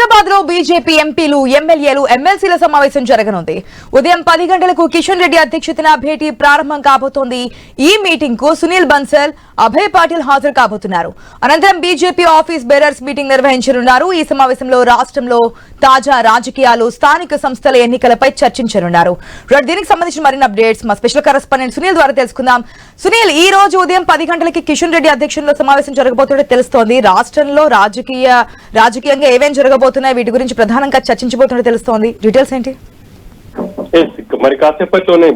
హైదరాబాద్ లో బీజేపీ ఎంపీలు ఎమ్మెల్యేలు ఎమ్మెల్సీల సమావేశం జరగనుంది. ఉదయం 10 గంటలకు కిషన్ రెడ్డి అధ్యక్షతన భేటీ ప్రారంభం కాబోతోంది. ఈ మీటింగ్ కు సునీల్ బన్సల్, అభయ్ పాటిల్ హాజరు కాబోతున్నారు. అనంతరం బీజేపీ ఆఫీస్ బేరర్స్ మీటింగ్ నిర్వహించనున్నారు. ఈ సమావేశంలో రాష్ట్రంలో తాజా రాజకీయాలు, స్థానిక సంస్థల ఎన్నికలపై చర్చించనున్నారు. దీనికి సంబంధించిన మరిన్ని అప్డేట్స్ మా స్పెషల్ కరెస్పాండెంట్ సునీల్ ద్వారా తెలుసుకుందాం. సునీల్, ఈ రోజు ఉదయం 10 గంటలకి కిషన్ రెడ్డి అధ్యక్షతన సమావేశం జరగబోతున్నట్టు తెలుస్తోంది. రాష్ట్రంలో రాజకీయంగా ఏమేం జరగబోతున్నాయి, వీటి గురించి ప్రధానంగా చర్చించబోతున్నట్టు తెలుస్తోంది. డీటెయిల్స్ ఏంటి? మరి కాసేపట్లోనే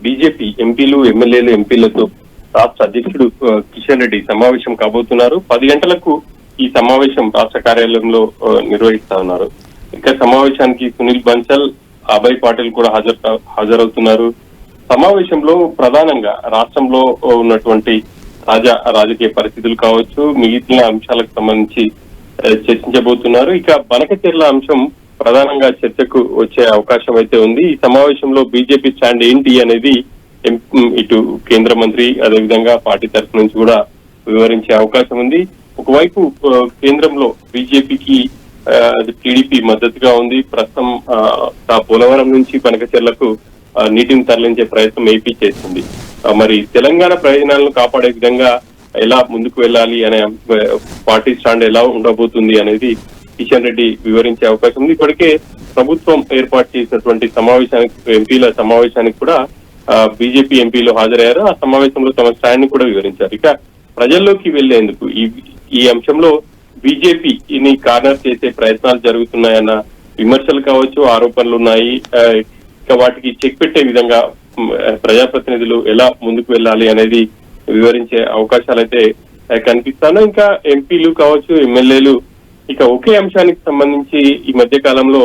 బీజేపీ ఎంపీలు, ఎమ్మెల్యేలు, ఎంపీలతో రాష్ట్ర అధ్యక్షుడు కిషన్ రెడ్డి సమావేశం కాబోతున్నారు. 10 గంటలకు ఈ సమావేశం రాష్ట్ర కార్యాలయంలో నిర్వహిస్తా ఉన్నారు. ఇక సమావేశానికి సునీల్ బన్సల్, అభయ్ పాటిల్ కూడా హాజరవుతున్నారు. సమావేశంలో ప్రధానంగా రాష్ట్రంలో ఉన్నటువంటి తాజా రాజకీయ పరిస్థితులు కావచ్చు, మిగిలిన అంశాలకు సంబంధించి చర్చించబోతున్నారు. ఇక బనకచెర్ల అంశం ప్రధానంగా చర్చకు వచ్చే అవకాశం అయితే ఉంది. ఈ సమావేశంలో బీజేపీ స్టాండ్ ఏంటి అనేది ఇటు కేంద్ర మంత్రి, అదేవిధంగా పార్టీ తరఫు నుంచి కూడా వివరించే అవకాశం ఉంది. ఒకవైపు కేంద్రంలో బీజేపీకి టీడీపీ మద్దతుగా ఉంది. ప్రస్తుతం పోలవరం నుంచి బనకచెర్లకు నీటిని తరలించే ప్రయత్నం ఏపీ చేస్తుంది. మరి తెలంగాణ ప్రయోజనాలను కాపాడే విధంగా ఎలా ముందుకు వెళ్ళాలి అనే పార్టీ స్టాండ్ ఎలా ఉండబోతుంది అనేది కిషన్ రెడ్డి వివరించే అవకాశం ఉంది. ఇప్పటికే ప్రభుత్వం ఏర్పాటు చేసినటువంటి ఎంపీల సమావేశానికి కూడా బీజేపీ ఎంపీలు హాజరయ్యారు. ఆ సమావేశంలో తమ స్టాండ్ ని కూడా వివరించారు. ఇక ప్రజల్లోకి వెళ్లేందుకు ఈ అంశంలో బీజేపీని కార్నర్ చేసే ప్రయత్నాలు జరుగుతున్నాయన్న విమర్శలు కావచ్చు, ఆరోపణలు ఉన్నాయి. ఇక వాటికి చెక్ పెట్టే విధంగా ప్రజాప్రతినిధులు ఎలా ముందుకు వెళ్ళాలి అనేది వివరించే అవకాశాలు అయితే కనిపిస్తాను. ఇంకా ఎంపీలు కావచ్చు, ఎమ్మెల్యేలు ఇక ఒకే అంశానికి సంబంధించి ఈ మధ్య కాలంలో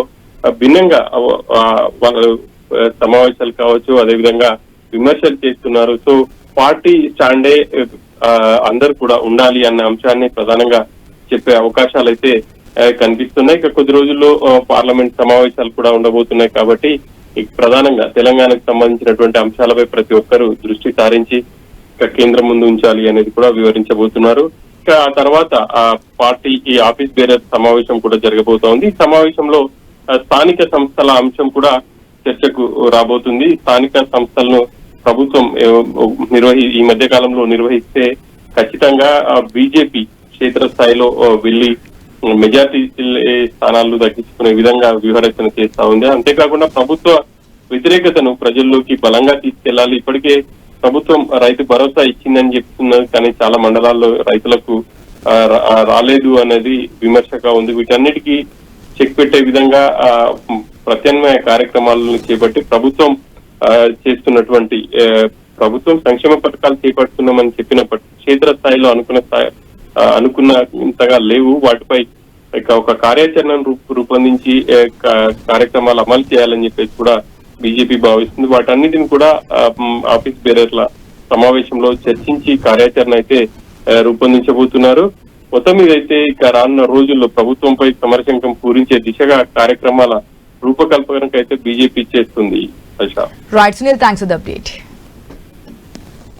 భిన్నంగా వాళ్ళ సమావేశాలు కావచ్చు, అదేవిధంగా విమర్శలు చేస్తున్నారు. సో పార్టీ స్టాండే అందరూ కూడా ఉండాలి అన్న అంశాన్ని ప్రధానంగా చెప్పే అవకాశాలు అయితే కనిపిస్తున్నాయి. ఇక కొద్ది రోజుల్లో పార్లమెంట్ సమావేశాలు కూడా ఉండబోతున్నాయి కాబట్టి ప్రధానంగా తెలంగాణకు సంబంధించినటువంటి అంశాలపై ప్రతి ఒక్కరూ దృష్టి సారించి కేంద్రం ముందు ఉంచాలి అనేది కూడా వివరించబోతున్నారు. ఇక ఆ తర్వాత ఆ పార్టీ ఈ ఆఫీస్ బేరర్ సమావేశం కూడా జరగబోతోంది. ఈ సమావేశంలో స్థానిక సంస్థల అంశం కూడా చర్చకు రాబోతుంది. స్థానిక సంస్థలను ప్రభుత్వం ఈ మధ్య కాలంలో నిర్వహిస్తే ఖచ్చితంగా బీజేపీ క్షేత్రస్థాయిలో వెళ్లి మెజార్టీ స్థానాలను దక్కించుకునే విధంగా వ్యూహరచన చేస్తా ఉంది. అంతేకాకుండా ప్రభుత్వ వ్యతిరేకతను ప్రజల్లోకి బలంగా తీసుకెళ్లాలి. ఇప్పటికే ప్రభుత్వం రైతు భరోసా ఇచ్చిందని చెప్తున్నది, కానీ చాలా మండలాల్లో రైతులకు రాలేదు అనేది విమర్శగా ఉంది. వీటన్నిటికీ చెక్ పెట్టే విధంగా ప్రత్యామ్నాయ కార్యక్రమాలను చేపట్టి ప్రభుత్వం చేస్తున్నటువంటి ప్రభుత్వం సంక్షేమ పథకాలు చేపడుతున్నామని చెప్పినప్పటికీ క్షేత్రస్థాయిలో అనుకున్నంతగా లేవు. వాటిపై ఒక కార్యాచరణను రూపొందించి కార్యక్రమాలు అమలు చేయాలని చెప్పేసి కూడా బీజేపీ భావిస్తుంది. వాటన్నిటిని కూడా ఆఫీస్ బేరర్ల సమావేశంలో చర్చించి కార్యాచరణ అయితే రూపొందించబోతున్నారు. మొత్తం మీదైతే ఇక రానున్న రోజుల్లో ప్రభుత్వంపై సమరశంకం పూరించే దిశగా కార్యక్రమాల రూపకల్పనకైతే బీజేపీ చేస్తుంది. Right Sunil, thanks for the update.